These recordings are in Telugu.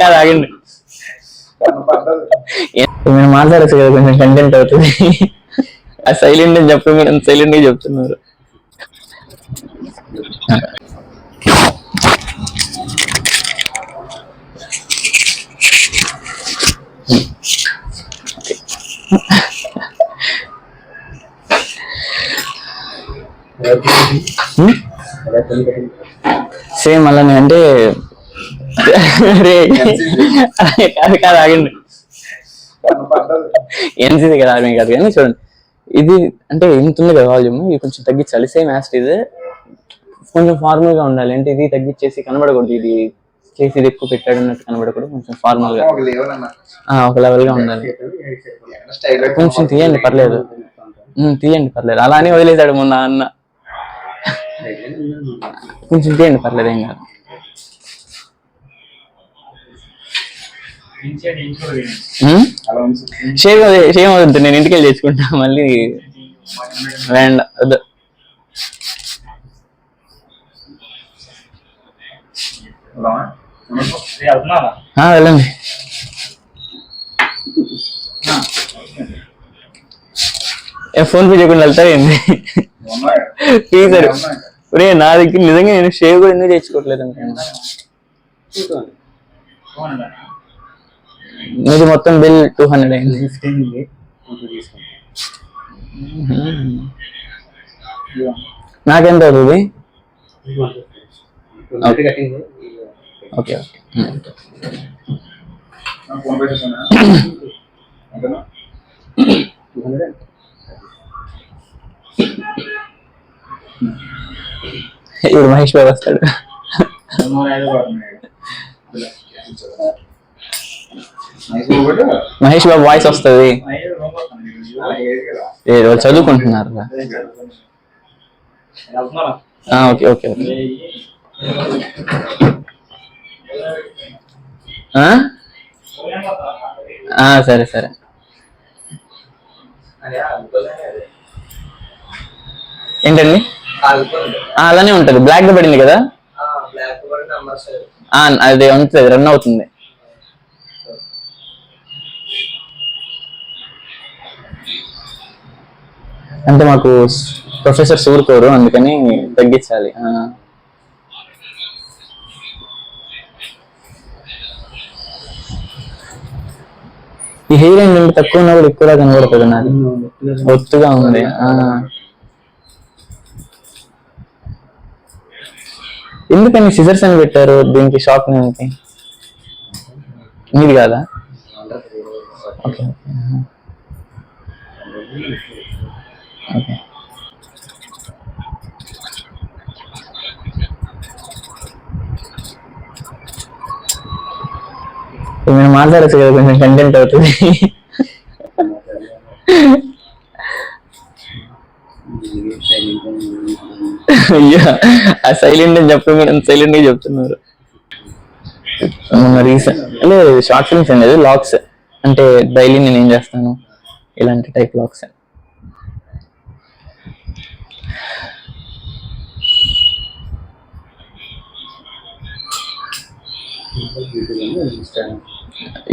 కాదు ఆగండి, మీరు మాట్లాడచ్చు కదా, కొంచెం కంటెంట్ అవుతుంది. ఆ సైలెంట్ అని చెప్పి మీరు సైలెంట్ గా చెప్తున్నారు. సేమ్ అలానే అంటే కాదు కాదు ఆగండి, ఎన్సీసీ కదా ఆర్మీ కాదు కానీ చూడండి, ఇది అంటే ఇంత ఉంది కదా వాల్యూమ్, ఇది కొంచెం తగ్గించాలి. సేమ్ యాస్ట్ ఇది కొంచెం ఫార్మల్ గా ఉండాలి. అంటే ఇది తగ్గించేసి కనబడకూడదు, ఇది చేసి ఇది ఎక్కువ పెట్టాడు అన్నట్టు కనబడకూడదు, కొంచెం ఫార్మల్ గా ఒక లెవెల్ గా ఉండాలి. కొంచెం తీయండి పర్లేదు, తీయండి పర్లేదు, అలానే వదిలేశాడు మొన్న అన్న. కొంచెం తీయండి పర్లేదు, ఏం కాదు. షేమ్ అవుతుంది, నేను ఇంటికి వెళ్ళి తెచ్చుకుంటా మళ్ళీ. వెళ్ళండి. ఫోన్ పే చేయకుండా వెళ్తారు ఏంటి? సరే ఒరే, నా దగ్గర నిజంగా నేను షేవ్ కూడా ఎందుకు తెచ్చుకోవట్లేదు అనుకున్నా. ఇది మొత్తం బిల్ 200 అయింది. నాకెంత అవుతుంది? ఓకే ఓకే, ఇప్పుడు మహేష్ బాబు వస్తాడు. మహేష్ బాబు వాయిస్ వస్తుంది. చదువుకుంటున్నారు. Okay okay okay. సరే సరే. ఏంటండి? అలానే ఉంటది, బ్లాక్ గా పడింది కదా, అది ఉంటుంది, రన్ అవుతుంది. అంటే మాకు ప్రొఫెసర్స్ ఊరుకోరు, అందుకని తగ్గించాలి. ఈ హెయిర్ ఏంటంటే తక్కువ ఉన్నా కూడా ఎక్కువగా కనబడుతుంది, నాది ఒత్తుగా ఉంది. ఎందుకని సిజర్స్ అని పెట్టారు దీనికి? షాక్ నేకి మీది కాదా? Okay okay. మీరు మాట్లాడచ్చు కదా, కొంచెం కంటెంట్ అవుతుంది. అయ్యా, ఆ సైలెంట్ అని చెప్పి మీరు సైలెంట్ గా చెప్తున్నారు. రీసెంట్ అంటే షార్ట్ ఫిల్మ్స్ ఏం లేదు, లాగ్స్ అంటే డైలీ నేను ఏం చేస్తాను ఇలాంటి టైప్ లాగ్స్.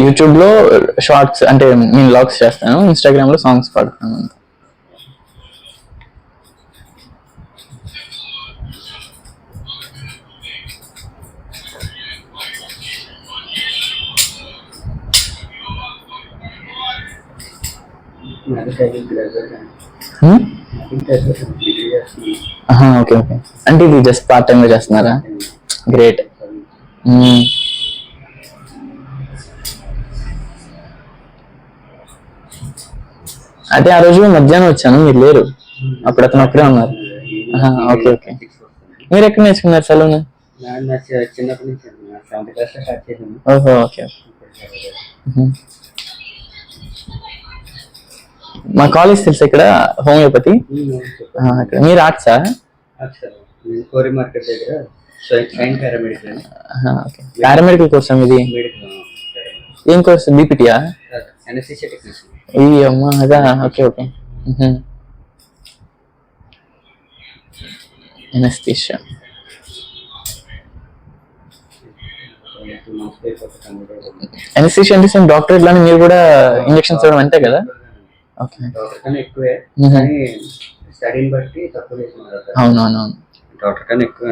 యూట్యూబ్ లో షార్ట్స్ అంటే నేను లాగ్స్ చేస్తాను, ఇన్స్టాగ్రామ్ లో సాంగ్స్ పాడుతాను. Okay okay. అంటే ఇది జస్ట్ పార్ట్ టైం గా చేస్తున్నారా? గ్రేట్. అంటే ఆ రోజు మధ్యాహ్నం వచ్చాను, మీరు లేరు, అప్పుడు అతను అక్కడే ఉన్నారు. Okay okay. మీరు ఎక్కడ నేర్చుకున్నారు సలూన్? ఓహో ఓకే. మా కాలేజ్ తెలుసు ఇక్కడ, హోమియోపతి. మీరు ఆర్ట్సా? పారామెడికల్ కోర్సా మీది? ఏం కోర్స్? బీపీటీయా? అమ్మా అదా, ఓకే ఓకే. ఎనస్థీషియా. 2 months అయిపోతుంది. ఎనస్థీషియా అంటే సేమ్ డాక్టర్ ఇట్లానే మీరు కూడా ఇంజెక్షన్స్ ఇవ్వడం అంతే కదా? ఓకే. డాక్టర్ కన్నా ఎక్కువే కానీ స్టడీని బట్టి తక్కువ చేస్తున్నారు. అవునవునవును. డాక్టర్ కన్నా ఎక్కువ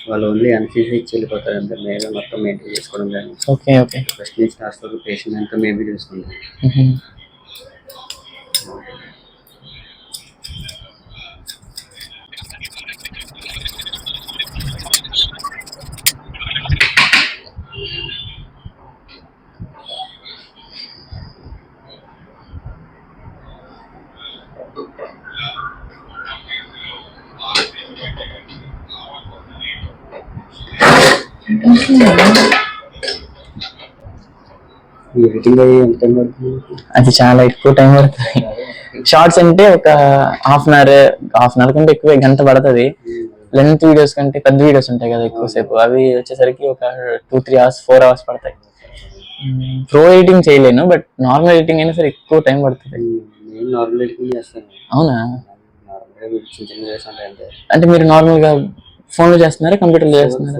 వాళ్ళు ఓన్లీ అన్సీజీ ఇచ్చి వెళ్ళిపోతారు అంతే. మేము మొత్తం మెయింటైన్ చేసుకోవడం కానీ ఓకే ఓకే ఫస్ట్ నుంచి లాస్ట్ వరకు పేషెంట్ అంతా మేమే చూసుకుంటాం. అది చాలా ఎక్కువ టైం పడుతుంది. షార్ట్స్ అంటే ఒక హాఫ్ అన్ అవర్ కంటే ఎక్కువ గంట పడుతుంది. లెంత్ వీడియోస్ కంటే పెద్ద వీడియోస్ ఉంటాయి కదా ఎక్కువసేపు, అవి వచ్చేసరికి ఒక 2-3 hours 4 hours పడతాయి. ప్రో ఎడిటింగ్ చేయలేను, బట్ నార్మల్ ఎడిటింగ్ అయినా సరే ఎక్కువ టైం పడుతుంది. అవునా? అంటే మీరు నార్మల్ గా ఫోన్ లో చేస్తున్నారా, కంప్యూటర్ లో చేస్తున్నారా?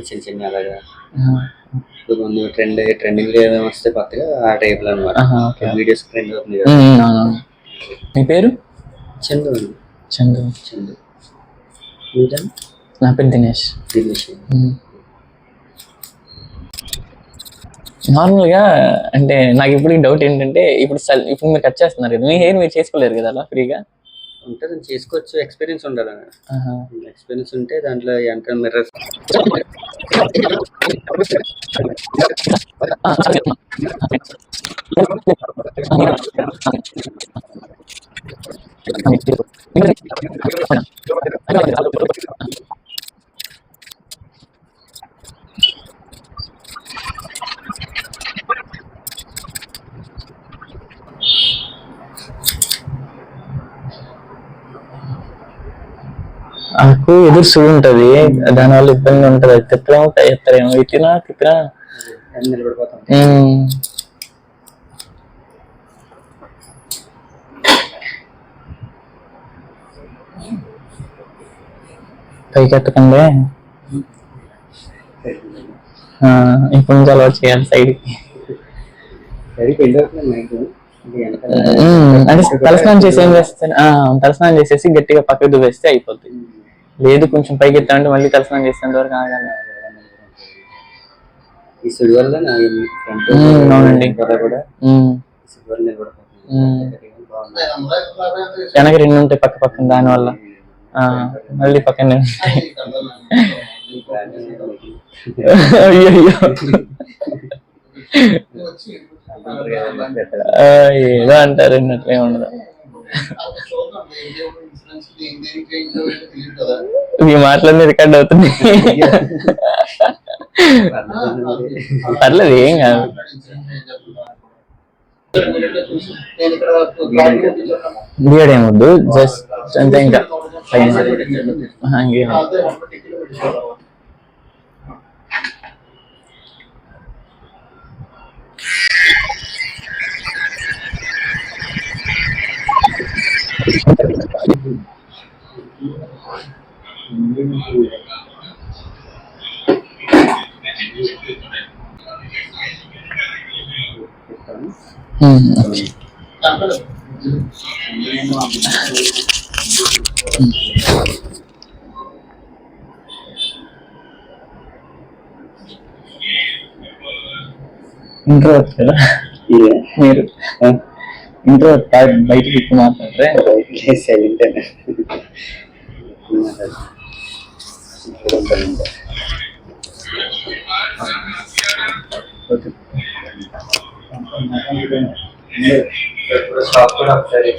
చిన్న చిన్న అలాగా ట్రెండింగ్ లో ఏదైనా వస్తే కొత్తగా ఆ టైప్ లో అనమాట వీడియోస్ ట్రెండ్ అవుతుంది. మీ పేరు? చందు. చందు. చందు. నా పేరు దినేష్. నార్మల్ గా అంటే నాకు ఇప్పుడు డౌట్ ఏంటంటే, ఇప్పుడు మీరు కట్ చేస్తున్నారు కదా, మీ హెయిర్ మీరు చేసుకోలేరు కదా అలా ఫ్రీగా? ఉంటుంది, చేసుకోవచ్చు. ఎక్స్పీరియన్స్ ఉండాలి. ఎక్స్పీరియన్స్ ఉంటే దాంట్లో ఎంత మిర్రర్స్ నాకు ఎదురు సుడు ఉంటది, దానివల్ల ఇబ్బంది ఉంటది. అది తిప్పలేమో తిప్పినా నిలబడిపోతాం. పైకి ఎత్తకండి, ఇప్పుడు నుంచి అలవాటు చేయాలి సైడ్కి. అంటే తలస్నానం చేసి ఏం చేస్తాను, తలస్నానం చేసేసి గట్టిగా పక్కకు దువ్వేస్తే అయిపోతుంది. లేదు కొంచెం పైకి ఎత్తామంటే మళ్ళీ తలస్నానం చేసేంత వరకు ఆగాలి. అవునండి. వెనక 2 ఉంటాయి పక్క పక్కన, దానివల్ల మళ్ళీ పక్కనే ఉంటాయి. అయ్యో ఏదో అంటారు అన్నట్లే ఉండదు. మీ మాటలన్నీ రికార్డ్ అవుతుంది. పర్లేదు, ఏం కాదు. బియడ్ ఏమొద్దు, జస్ట్ అంతే. ఇంకా పైన ఇంకేం ఇంట్రోవర్ట్ కదా మీరు? ఇంట్రోవర్ట్ కాదు, బయటకి ఎక్కువ మాట్లాడరే? స్టాప్ కూడా ఒకసారి